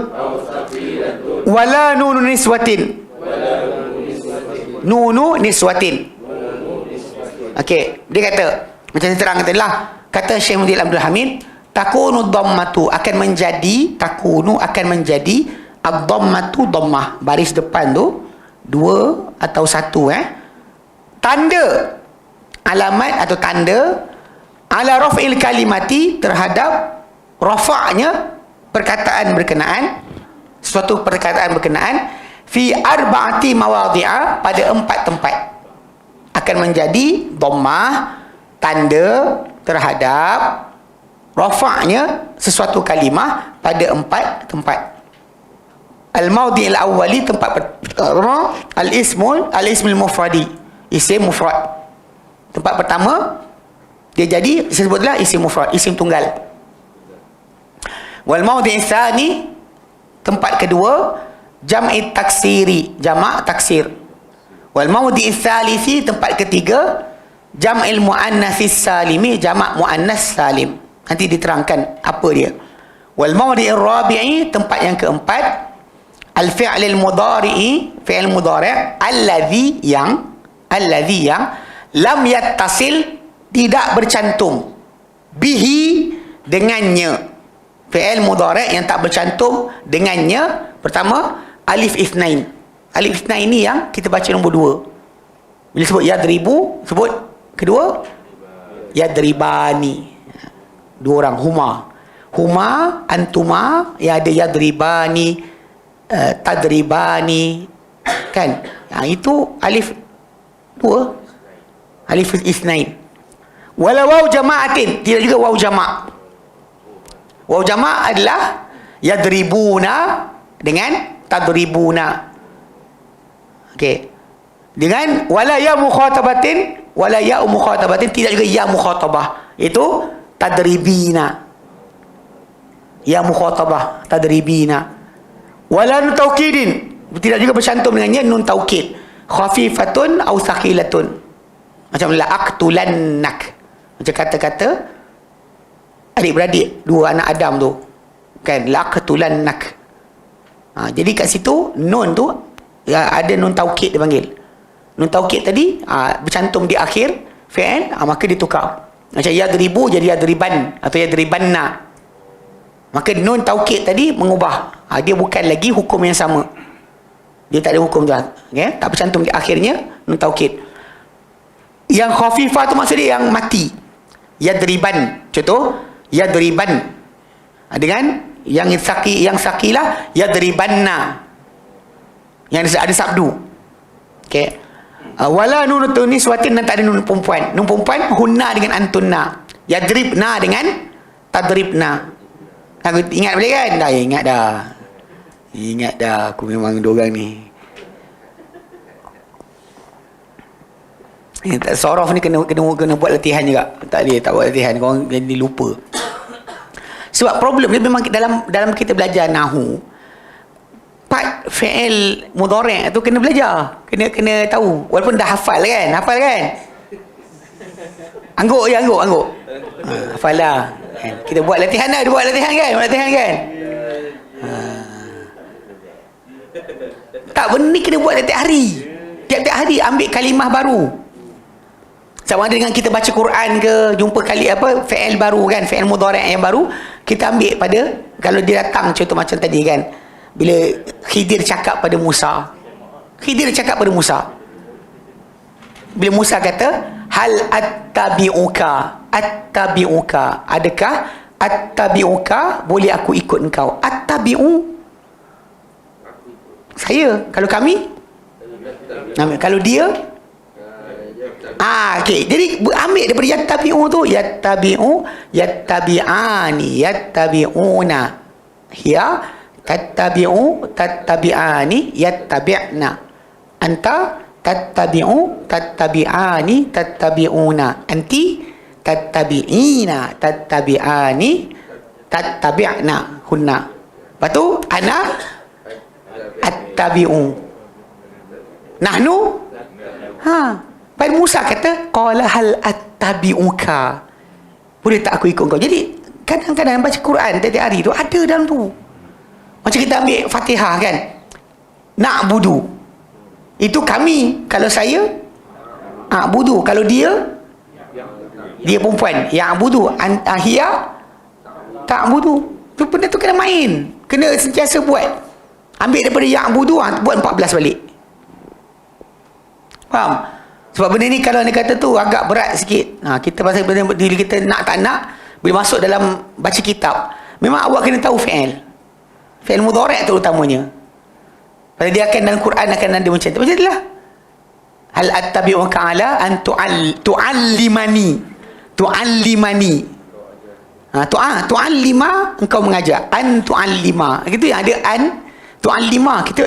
wala nunu niswatin. Nunu niswatin. Okey, dia kata macam saya terang tadi lah. Kata Syekh Muhammad Abdul Hamid, takunu dhammatu akan menjadi ad-dhammatu dhammah, baris depan tu dua atau satu tanda alamat atau tanda ala raf'il kalimati terhadap rafa'nya perkataan berkenaan, suatu perkataan berkenaan fi arba'ati mawadhi'a pada 4 tempat akan menjadi dhammah, tanda terhadap rafa'nya sesuatu kalimah pada 4 tempat. Al-mawdi' al-awwali, tempat pertama, al-ismul mufradi, isim mufrad. Tempat pertama dia jadi disebutlah isim mufrad, isim tunggal. Wal mawdi' tsani, tempat kedua, jam'i taksiri, jamak taksir. Wal mawdi' tsalisi, tempat ketiga, jam'il muannatsis salimi, jamak muannas salim. Nanti diterangkan apa dia. Wal mawdi' rabi'i, tempat yang keempat, al fi'lil mudhari'i, fi'il mudhari' allazi yang lam yattasil, tidak bercantum, bihi, dengannya. Fi'il mudhari' yang tak bercantum dengannya, pertama alif itsnain. Alif itsnain ni yang kita baca nombor 2. Bila sebut yadribu, sebut kedua yadribani, dua orang, huma antuma, ya ada yadribani, tadribani, kan, yang itu alif 2, alif itsnain. Wala waw jama'atin, tidak juga waw jama'. Waw jama' adalah yadribuna dengan tadribuna. Okey. Dengan wala ya mukhatabatin, wala ya mukhatabatin, tidak juga ya mukhatabah. Itu tadribina. Ya mukhatabah, tadribina. Wala nun taukidin, tidak juga bercantum dengannya nun taukid. Khafifatun aw thaqilatun. Macam la aqtulannak. Macam kata-kata adik-beradik, dua anak Adam tu. Kan, la aqtulannak. Jadi kat situ nun tu ada nun taukid dia panggil. Nun taukid tadi bercantum di akhir fi'il, maka ditukar. Macam yadribu jadi yadriban atau yadribanna. Maka nun taukid tadi mengubah. Dia bukan lagi hukum yang sama. Dia tak ada hukum tu. Okay? Tak bercantum di akhirnya nun taukid. Yang khafifah tu maksud dia yang mati. Yadriban. Contoh, yadriban. Dengan yang sakilah yadribanna. Yang ada sabdu. Okey. Wala nun niswatin, dan tak ada nun perempuan. Nun perempuan hunna dengan antunna. Yadribna dengan tadribna. Aku ingat boleh kan? Dah ingat dah. Ingat dah, aku memang dua orang ni. Sorof ni kena buat latihan juga. Tak buat latihan, korang jadi lupa. Sebab problem dia memang dalam kita belajar nahu, part fi'il mudhari' tu kena belajar, kena tahu, walaupun dah hafal kan. Angguk. Hafal dah. Kita buat latihan dah, buat latihan kan. Tak, benda ni kena buat tiap-tiap hari. Tiap-tiap hari ambil kalimah baru. Sama ada dengan kita baca Quran ke, jumpa fi'il baru kan, fi'il mudhari' yang baru, kita ambil pada, kalau dia datang contoh macam tadi kan, bila Khidir cakap pada Musa. Bila Musa kata, hal attabi'uka, adakah attabi'uka, boleh aku ikut engkau? Attabi'u, saya. Kalau kami, kalau dia, okey. Jadi ambil daripada yattabi'u tu, yattabi'ani, yattabi'una. Hiya tattabi'ani, yattabi'na. Anta tattabi'ani, tattabi'una. Anti tattabi'ina, tattabi'ani, tattabi'na. Hunna. Lepas tu ana nattabi'u. Nahnu Pada Musa kata qala hal attabi'uka, boleh tak aku ikut kau. Jadi kadang-kadang baca Quran tiap hari tu ada dalam tu. Macam kita ambil Fatihah kan, na'budu itu kami, kalau saya a'budu, kalau dia perempuan ya'budu, hiya ta'budu. Tu benda tu kena main, kena sentiasa buat. Ambil daripada ya'budu buat 14 balik. Faham? Sebab benda ni kalau dia kata tu agak berat sikit. Kita pasal benda diri kita nak tak nak, bila masuk dalam baca kitab, memang awak kena tahu fi'il mudhari' terutamanya. Pada dia akan dalam Quran akan ada macam tu. Macam itulah. Hal attabi'uka ala an tu'allimani. Tu'allima, engkau mengajar. An tu'allima. Gitu yang ada an tu'allima. Kita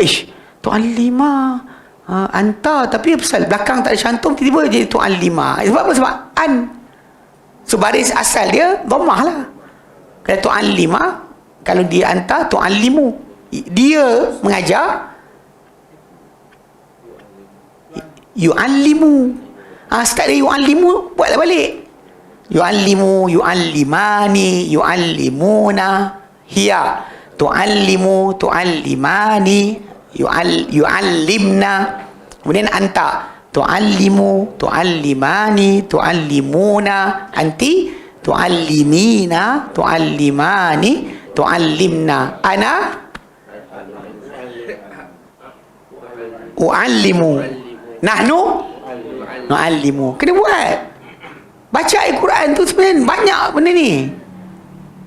tu'allima. Anta, tapi pasal belakang tak ada cantum, tiba-tiba jadi tu'allima. Sebab apa? Sebab an. So baris asal dia dhammah lah. Kalau tu'allima, kalau dia anta, tu'allimu. Dia mengajar, yu'allimu. Start dari yu'allimu, buatlah balik. Yu'allimu, yu'allimani, yu'allimuna, hiya. Tu'allimu, tu'allimani, yu'allimna. Kemudian anta, tu'allimu, tu'allimani, tu'allimuna. Anti, tu'allimina, tu'allimani, tu'allimna. Ana u'allimu, nahnu nu'allimu. Kena buat. Baca Al-Quran tu sebenarnya banyak benda ni.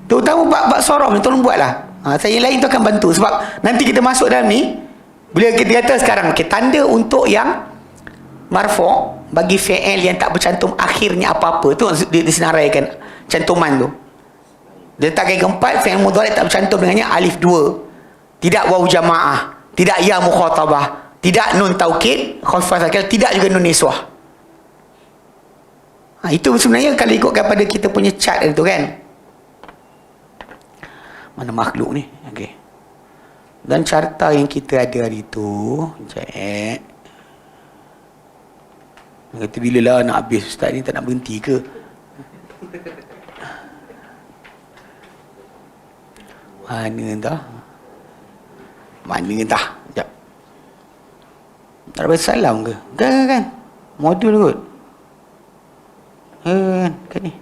Terutama bab sorof ni, tolong buatlah. Saya lain tu akan bantu. Sebab nanti kita masuk dalam ni, bila kita kata sekarang, tanda untuk yang marfu' bagi fi'il yang tak bercantum akhirnya apa-apa, tu disenaraikan cantuman tu. Dia letakkan keempat, fi'il mudhari' tak bercantum dengannya alif 2, tidak waw jamaah, tidak ya mukhatabah, tidak nun taukid khafifah sakil, tidak juga nun niswah. Itu sebenarnya kalau ikutkan pada kita punya chart itu kan. Mana makhluk ni? Okey. Dan carta yang kita ada hari tu, cek. Kata bila lah nak habis ustaz ni, tak nak berhenti ke? Mana entah. Sekejap. Tak ada salam ke? Kan. Modul kot. Kan ni.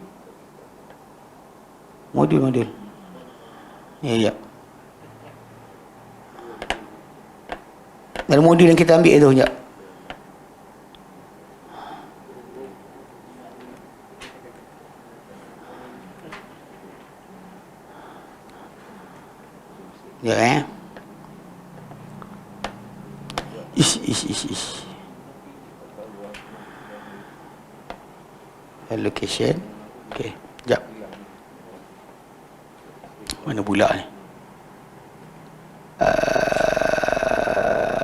Modul. Ya. Dalam modul yang kita ambil tu, sekejap. Ya, Ish. Allocation. Okey, sekejap. Mana pula ni?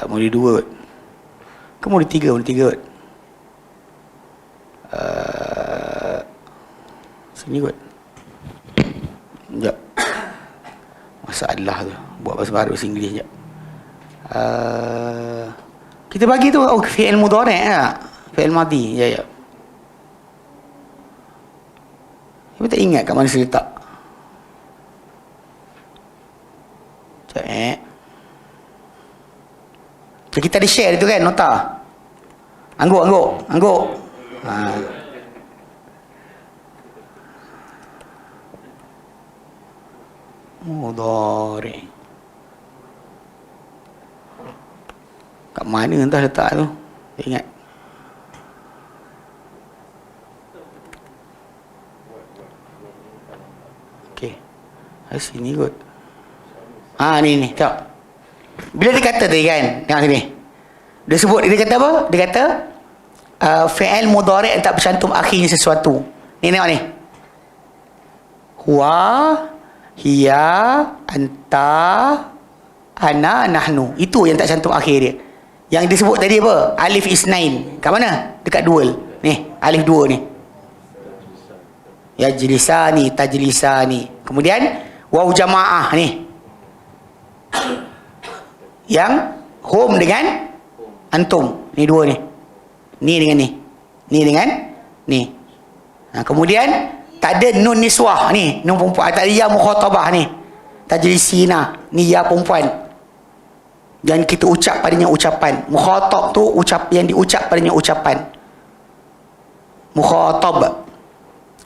Modul 2 kot. Ke modul 3 kot? Sini kot. Sekejap. Masalah tu. Buat bahasa baru bahasa Inggeris sekejap. Kita bagi tu fi'il mudhari' lah. Fi'il madhi. Ya. Tapi tak ingat kat mana saya letak. So, kita ada share tu kan, nota. Angguk. Mudhari'. Kat mana entah letak tu. Tak ingat. Okey. Sini kot. Ni. Tengok. Bila dia kata tadi kan, tengok sini. Dia kata apa? Dia kata fi'il mudhari' yang tak bercantum akhirnya sesuatu. Ni tengok ni. Huwa, hiya, anta, ana, nahnu. Itu yang tak cantum akhir dia. Yang disebut tadi apa? Alif isnain. Kat mana? Dekat dual. Ni, alif 2 ni. Yajlisani, tajlisani. Kemudian waw jamaah ni. Yang Hum dengan antum. Ni dua ni. Ni dengan ni. Ni dengan ni. Kemudian tak ada nun niswah ni, nun perempuan. Tak ada ya mukhatabah ni. Tajlisina. Ni ya perempuan. Dan kita ucap padanya ucapan. Mukhatab tu yang diucap padanya ucapan. Mukhatab.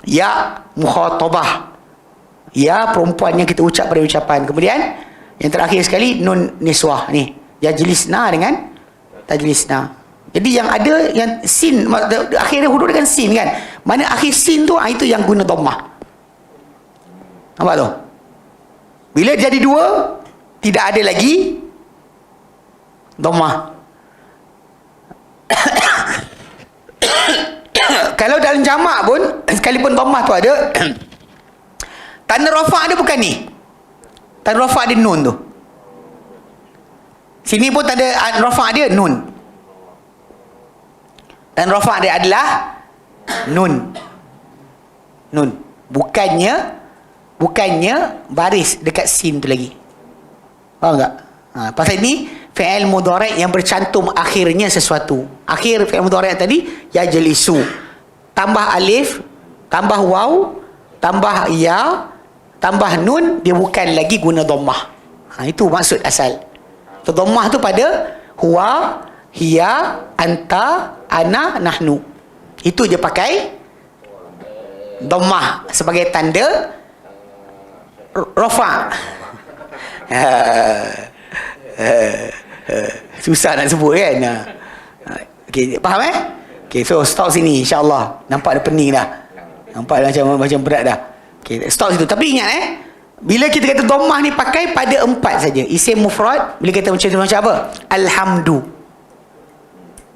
Ya mukhatabah. Ya perempuan yang kita ucap pada ucapan. Kemudian yang terakhir sekali nun niswah ni. Yajlisna dengan tajlisna. Jadi yang ada yang sin, akhirnya huruf dengan sin kan. Mana akhir sin tu itu yang guna dhammah. Nampak tu? Bila jadi dua, tidak ada lagi dhammah. Kalau dalam jamak pun, sekalipun dhammah tu ada, tanda rafa' ada bukan ni. Tanda rafa' ada nun tu. Sini pun tanda rafa' dia nun. Dan rafa' dia adalah nun. Nun. Bukannya baris dekat sin tu lagi. Faham tak? Pasal ini fi'il mudhari' yang bercantum akhirnya sesuatu. Akhir fi'il mudhari' tadi yajlisu. Tambah alif, tambah waw, tambah ya, tambah nun, dia bukan lagi guna dhammah. Itu maksud asal. So, dhammah tu pada huwa, hiya, anta, ana, nahnu. Itu je pakai dhammah sebagai tanda rafa'. Susah nak sebut kan. Okay, faham okay, so stop sini insyaAllah. Nampak dah pening dah. Nampak macam berat dah. Okay, stop situ. Tapi ingat bila kita kata dhammah ni pakai pada 4 saja. Isim mufrad, bila kita macam apa? Alhamdu.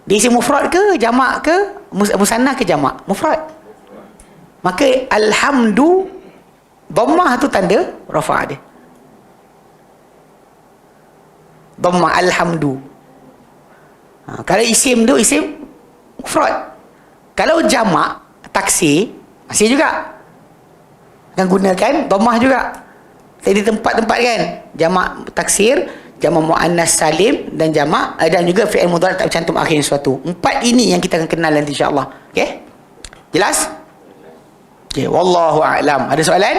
Dia isim mufrad ke jamak ke musanna ke jamak? Mufrad. Maka alhamdu, dhammah tu tanda rafa' dia. Dhammah alhamdu. Kalau isim tu isim mufrad. Kalau jamak taksir masih juga akan gunakan dhammah juga. Jadi tempat-tempat kan, jamak taksir, jamak muannas salim dan jamak dan juga fi'il mudhari' tak bercantum akhir sesuatu. 4 ini yang kita akan kenal nanti insya-Allah. Okey? Jelas? Okey, wallahu a'lam. Ada soalan?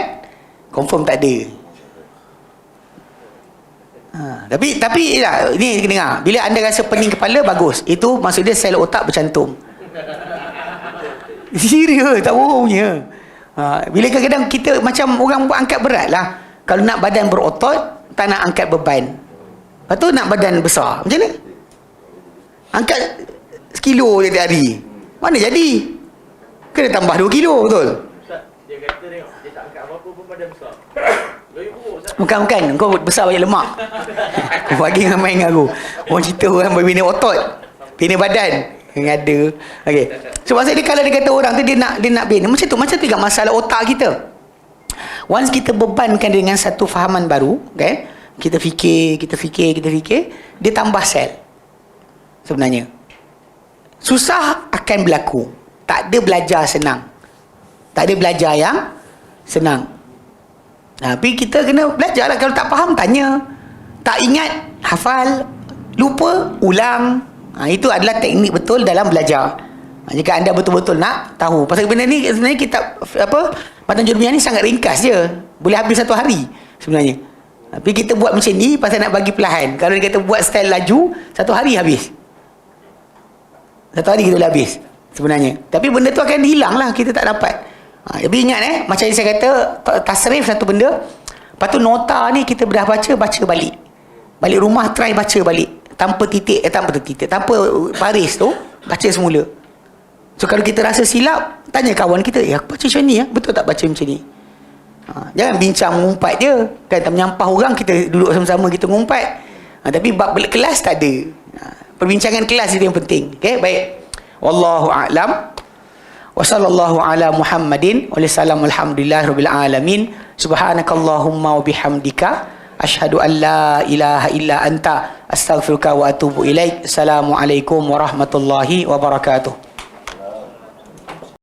Confirm tak ada. Tapi ya, ini kena dengar. Bila anda rasa pening kepala, bagus. Itu maksud dia sel otak bercantum. Serius, tak bohongnya. Bila kadang-kadang kita macam orang buat angkat berat lah. Kalau nak badan berotot, tak nak angkat beban. Lepas tu nak badan besar. Macam mana? Angkat 1 kilo tiap hari. Mana jadi? Kena tambah 2 kilo, betul? Ustaz, dia kata tengok, dia tak angkat apa-apa pun badan besar. Bukan. Kau besar banyak lemak. Kau bagi dengan main dengan aku. Orang cerita orang berbina otot. Bina badan. Yang ada. Okay. So maksud dia kalau dia kata orang tu dia nak bina. Macam tu juga masalah otak kita. Once kita bebankan dengan satu fahaman baru, okay? Kita fikir, dia tambah sel. Sebenarnya. Susah akan berlaku. Tak ada belajar senang. Tak ada belajar yang senang. Tapi kita kena belajar lah. Kalau tak faham, tanya. Tak ingat, hafal. Lupa, ulang. Itu adalah teknik betul dalam belajar. Jika anda betul-betul nak tahu. Pasal benda ni sebenarnya kitab Matan Jurumiyah ni sangat ringkas je. Boleh habis 1 hari sebenarnya. Tapi kita buat macam ni pasal nak bagi perlahan. Kalau dia kata buat style laju, 1 hari habis. 1 hari kita boleh habis sebenarnya. Tapi benda tu akan hilang lah. Kita tak dapat. Tapi ingat macam yang saya kata, tasrif satu benda. Lepas tu nota ni kita dah baca balik. Balik rumah try baca balik. Tanpa titik, tanpa baris tu, baca semula. So kalau kita rasa silap, tanya kawan kita, aku baca macam ni betul tak baca macam ni? Jangan bincang mengumpat je. Kan menyampah orang, kita duduk sama-sama kita mengumpat. Tapi bab kelas tak ada. Perbincangan kelas itu yang penting. Okay, baik. Wallahu a'lam. Wa sallallahu ala Muhammadin wa sallam alhamdulillahirabbil alamin. Subhanakallahumma wa bihamdika asyhadu an la ilaha illa anta astaghfiruka wa atubu ilaik. Assalamualaikum warahmatullahi wabarakatuh.